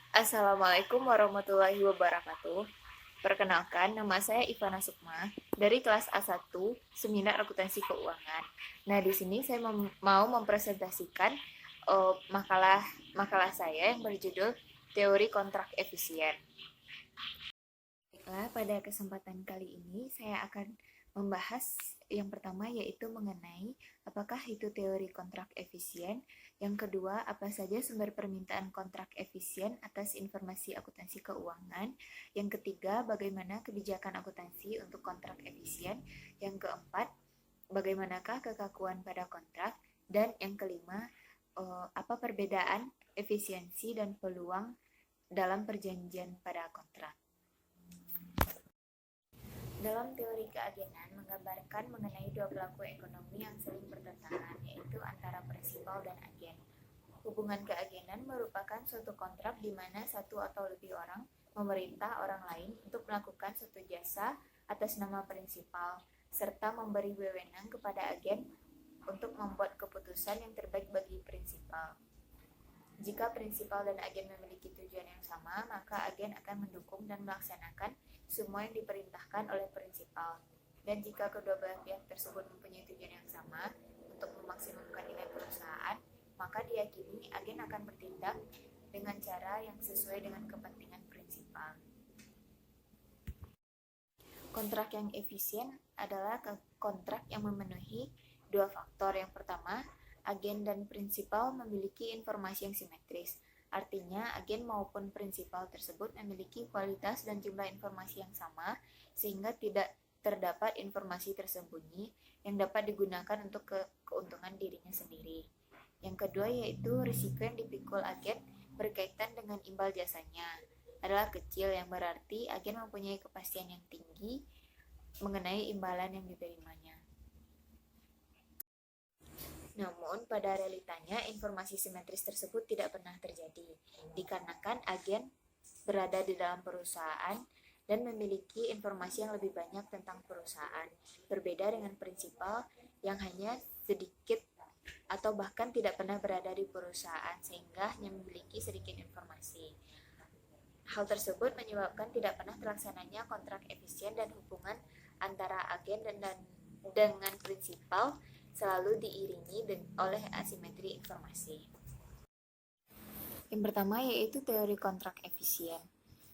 Assalamualaikum warahmatullahi wabarakatuh. Perkenalkan, nama saya Ivana Sukma dari kelas A1 Seminar Akuntansi Keuangan. Nah, di sini saya mau mempresentasikan makalah makalah saya yang berjudul Teori Kontrak Efisien. Baiklah, pada kesempatan kali ini saya akan membahas yang pertama yaitu mengenai apakah itu teori kontrak efisien, yang kedua apa saja sumber permintaan kontrak efisien atas informasi akuntansi keuangan, yang ketiga bagaimana kebijakan akuntansi untuk kontrak efisien, yang keempat bagaimanakah kekakuan pada kontrak, dan yang kelima apa perbedaan efisiensi dan peluang dalam perjanjian pada kontrak. Dalam teori keagenan menggambarkan mengenai dua pelaku ekonomi yang saling bertentangan, yaitu antara prinsipal dan agen. Hubungan keagenan merupakan suatu kontrak di mana satu atau lebih orang memerintah orang lain untuk melakukan suatu jasa atas nama prinsipal, serta memberi wewenang kepada agen untuk membuat keputusan yang terbaik bagi prinsipal. Jika prinsipal dan agen memiliki tujuan yang sama, maka agen akan mendukung dan melaksanakan semua yang diperintahkan oleh prinsipal. Dan jika kedua belah pihak tersebut mempunyai tujuan yang sama untuk memaksimumkan nilai perusahaan, maka diyakini agen akan bertindak dengan cara yang sesuai dengan kepentingan prinsipal. Kontrak yang efisien adalah kontrak yang memenuhi dua faktor. Yang pertama, agen dan prinsipal memiliki informasi yang simetris. Artinya, agen maupun prinsipal tersebut memiliki kualitas dan jumlah informasi yang sama, sehingga tidak terdapat informasi tersembunyi yang dapat digunakan untuk keuntungan dirinya sendiri. Yang kedua yaitu risiko yang dipikul agen berkaitan dengan imbal jasanya adalah kecil, yang berarti agen mempunyai kepastian yang tinggi mengenai imbalan yang diterimanya. Namun, pada realitanya, informasi simetris tersebut tidak pernah terjadi, dikarenakan agen berada di dalam perusahaan dan memiliki informasi yang lebih banyak tentang perusahaan, berbeda dengan prinsipal yang hanya sedikit atau bahkan tidak pernah berada di perusahaan, sehingga hanya memiliki sedikit informasi. Hal tersebut menyebabkan tidak pernah terlaksananya kontrak efisien dan hubungan antara agen dan dengan prinsipal selalu diiringi oleh asimetri informasi. Yang pertama yaitu teori kontrak efisien.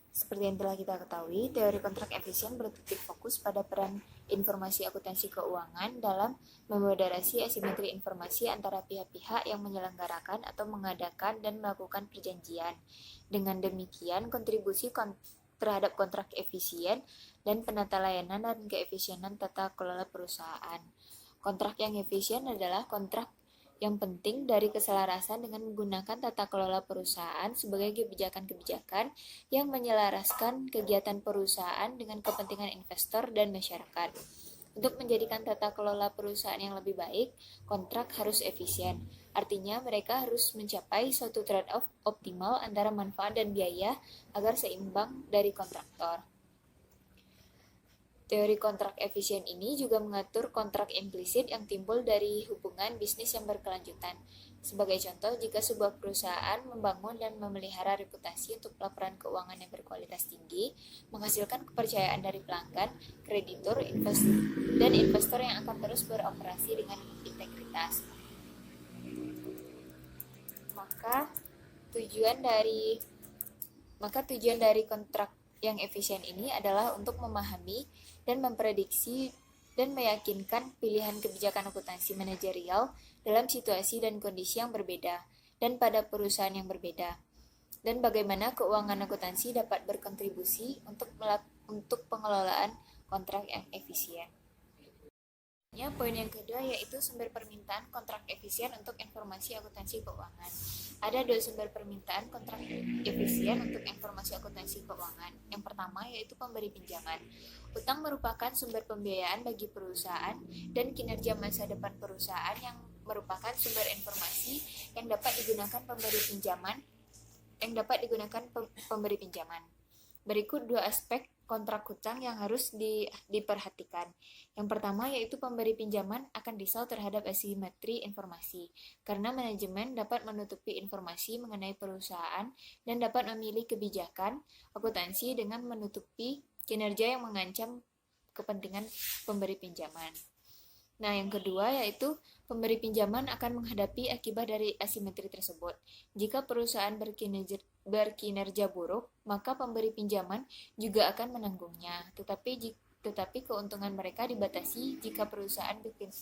Seperti yang telah kita ketahui, teori kontrak efisien bertitik fokus pada peran informasi akuntansi keuangan dalam memoderasi asimetri informasi antara pihak-pihak yang menyelenggarakan atau mengadakan dan melakukan perjanjian. Dengan demikian, kontribusi terhadap kontrak efisien dan penata layanan dan keefisienan tata kelola perusahaan. Kontrak yang efisien adalah kontrak yang penting dari keselarasan dengan menggunakan tata kelola perusahaan sebagai kebijakan-kebijakan yang menyelaraskan kegiatan perusahaan dengan kepentingan investor dan masyarakat. Untuk menjadikan tata kelola perusahaan yang lebih baik, kontrak harus efisien. Artinya mereka harus mencapai suatu trade-off optimal antara manfaat dan biaya agar seimbang dari kontraktor. Teori kontrak efisien ini juga mengatur kontrak implisit yang timbul dari hubungan bisnis yang berkelanjutan. Sebagai contoh, jika sebuah perusahaan membangun dan memelihara reputasi untuk laporan keuangan yang berkualitas tinggi, menghasilkan kepercayaan dari pelanggan, kreditur, dan investor yang akan terus beroperasi dengan integritas. Maka tujuan dari kontrak yang efisien ini adalah untuk memahami dan memprediksi dan meyakinkan pilihan kebijakan akuntansi manajerial dalam situasi dan kondisi yang berbeda dan pada perusahaan yang berbeda, dan bagaimana keuangan akuntansi dapat berkontribusi untuk pengelolaan kontrak yang efisien. Poin yang kedua yaitu sumber permintaan kontrak efisien untuk informasi akuntansi keuangan. Ada dua sumber permintaan kontrak efisien untuk informasi akuntansi keuangan. Yang pertama yaitu pemberi pinjaman. Utang merupakan sumber pembiayaan bagi perusahaan dan kinerja masa depan perusahaan yang merupakan sumber informasi yang dapat digunakan pemberi pinjaman. Berikut dua aspek kontrak hutang yang harus diperhatikan. Yang pertama yaitu pemberi pinjaman akan risau terhadap asimetri informasi, karena manajemen dapat menutupi informasi mengenai perusahaan dan dapat memilih kebijakan akuntansi dengan menutupi kinerja yang mengancam kepentingan pemberi pinjaman. Nah, yang kedua yaitu pemberi pinjaman akan menghadapi akibat dari asimetri tersebut. Jika perusahaan berkinerja buruk, maka pemberi pinjaman juga akan menanggungnya. Tetapi keuntungan mereka dibatasi jika perusahaan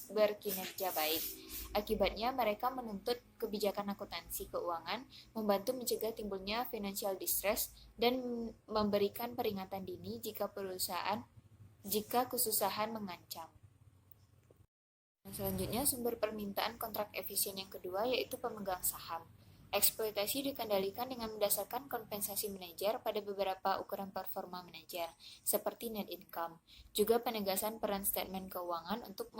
berkinerja baik. Akibatnya mereka menuntut kebijakan akuntansi keuangan, membantu mencegah timbulnya financial distress, dan memberikan peringatan dini jika kesusahan mengancam. Selanjutnya, sumber permintaan kontrak efisien yang kedua yaitu pemegang saham. Eksploitasi dikendalikan dengan mendasarkan kompensasi manajer pada beberapa ukuran performa manajer, seperti net income. Juga penegasan peran statement keuangan untuk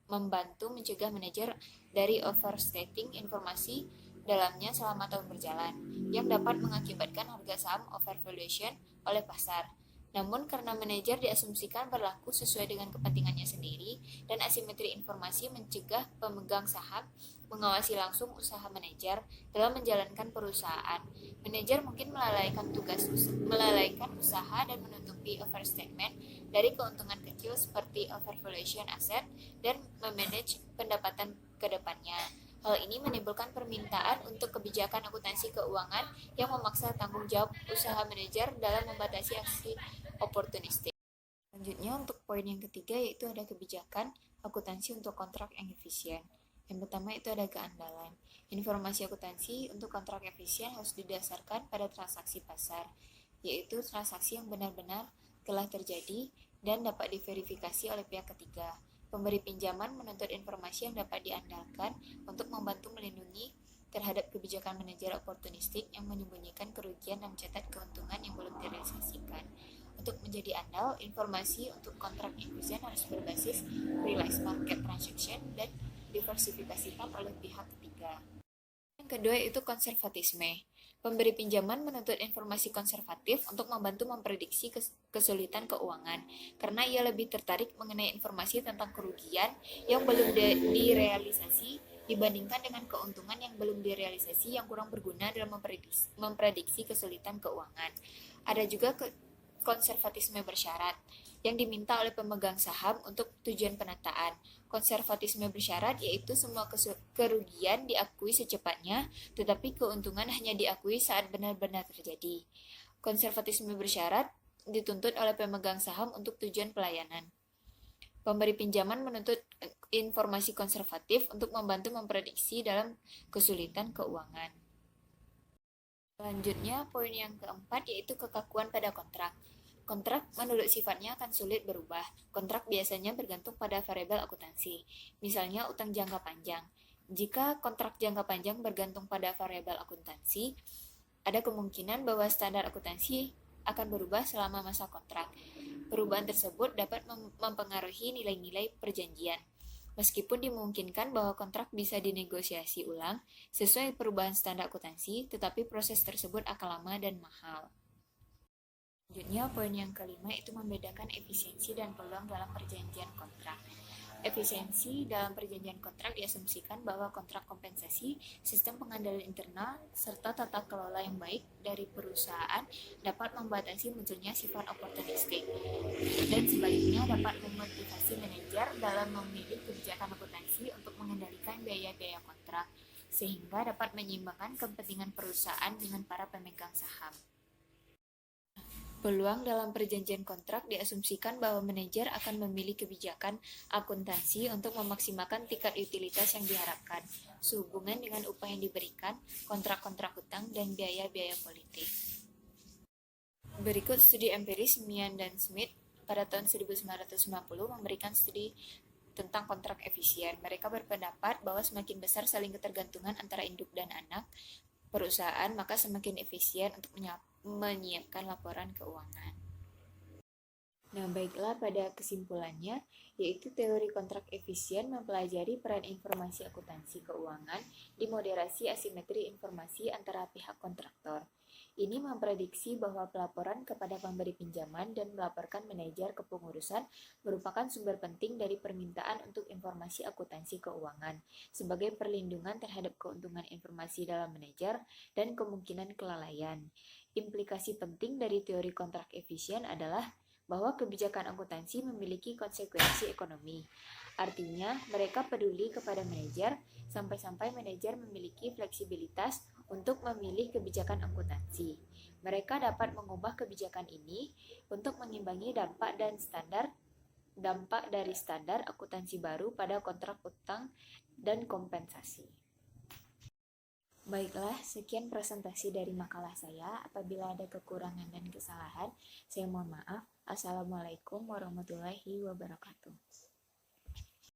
membantu mencegah manajer dari overstating informasi dalamnya selama tahun berjalan, yang dapat mengakibatkan harga saham overvaluation oleh pasar. Namun karena manajer diasumsikan berlaku sesuai dengan kepentingannya sendiri dan asimetri informasi mencegah pemegang saham mengawasi langsung usaha manajer dalam menjalankan perusahaan. Manajer mungkin melalaikan usaha dan menutupi overstatement dari keuntungan kecil seperti overvaluation aset dan memanage pendapatan ke depannya. Hal ini menimbulkan permintaan untuk kebijakan akuntansi keuangan yang memaksa tanggung jawab usaha manajer dalam membatasi aksi oportunistik. Selanjutnya untuk poin yang ketiga yaitu ada kebijakan akuntansi untuk kontrak yang efisien. Yang pertama itu ada keandalan. Informasi akuntansi untuk kontrak efisien harus didasarkan pada transaksi pasar, yaitu transaksi yang benar-benar telah terjadi dan dapat diverifikasi oleh pihak ketiga. Pemberi pinjaman menuntut informasi yang dapat diandalkan untuk membantu melindungi terhadap kebijakan manajer oportunistik yang menyembunyikan kerugian dan mencatat keuntungan yang belum direalisasikan. Untuk menjadi andal, informasi untuk kontrak efisien harus berbasis realized market transaction dan diversifikasikan oleh pihak ketiga. Yang kedua itu konservatisme. Pemberi pinjaman menuntut informasi konservatif untuk membantu memprediksi kesulitan keuangan, karena ia lebih tertarik mengenai informasi tentang kerugian yang belum direalisasi dibandingkan dengan keuntungan yang belum direalisasi yang kurang berguna dalam memprediksi kesulitan keuangan. Ada juga konservatisme bersyarat yang diminta oleh pemegang saham untuk tujuan penataan. Konservatisme bersyarat yaitu semua kerugian diakui secepatnya, tetapi keuntungan hanya diakui saat benar-benar terjadi. Konservatisme bersyarat dituntut oleh pemegang saham untuk tujuan pelayanan. Pemberi pinjaman menuntut informasi konservatif untuk membantu memprediksi dalam kesulitan keuangan. Selanjutnya, poin yang keempat yaitu kekakuan pada kontrak. Kontrak menurut sifatnya akan sulit berubah. Kontrak biasanya bergantung pada variabel akuntansi, misalnya utang jangka panjang. Jika kontrak jangka panjang bergantung pada variabel akuntansi, ada kemungkinan bahwa standar akuntansi akan berubah selama masa kontrak. Perubahan tersebut dapat mempengaruhi nilai-nilai perjanjian. Meskipun dimungkinkan bahwa kontrak bisa dinegosiasi ulang sesuai perubahan standar akuntansi, tetapi proses tersebut akan lama dan mahal. Selanjutnya, poin yang kelima itu membedakan efisiensi dan peluang dalam perjanjian kontrak. Efisiensi dalam perjanjian kontrak diasumsikan bahwa kontrak kompensasi, sistem pengendalian internal, serta tata kelola yang baik dari perusahaan dapat membatasi munculnya sifat oportunistik, dan sebaliknya dapat memotivasi manajer dalam memilih kebijakan akuntansi untuk mengendalikan biaya-biaya kontrak, sehingga dapat menyeimbangkan kepentingan perusahaan dengan para pemegang saham. Peluang dalam perjanjian kontrak diasumsikan bahwa manajer akan memilih kebijakan akuntansi untuk memaksimalkan tingkat utilitas yang diharapkan, sehubungan dengan upah yang diberikan, kontrak-kontrak hutang, dan biaya-biaya politik. Berikut studi empiris Mian dan Smith pada tahun 1990 memberikan studi tentang kontrak efisien. Mereka berpendapat bahwa semakin besar saling ketergantungan antara induk dan anak perusahaan, maka semakin efisien untuk menyiapkan laporan keuangan. Nah, baiklah, pada kesimpulannya, yaitu teori kontrak efisien mempelajari peran informasi akuntansi keuangan di moderasi asimetri informasi antara pihak kontraktor. Ini memprediksi bahwa pelaporan kepada pemberi pinjaman dan melaporkan manajer kepengurusan merupakan sumber penting dari permintaan untuk informasi akuntansi keuangan sebagai perlindungan terhadap keuntungan informasi dalam manajer dan kemungkinan kelalaian. Implikasi penting dari teori kontrak efisien adalah bahwa kebijakan akuntansi memiliki konsekuensi ekonomi. Artinya, mereka peduli kepada manajer sampai-sampai manajer memiliki fleksibilitas untuk memilih kebijakan akuntansi. Mereka dapat mengubah kebijakan ini untuk mengimbangi dampak dari standar akuntansi baru pada kontrak utang dan kompensasi. Baiklah, sekian presentasi dari makalah saya. Apabila ada kekurangan dan kesalahan, saya mohon maaf. Assalamualaikum warahmatullahi wabarakatuh.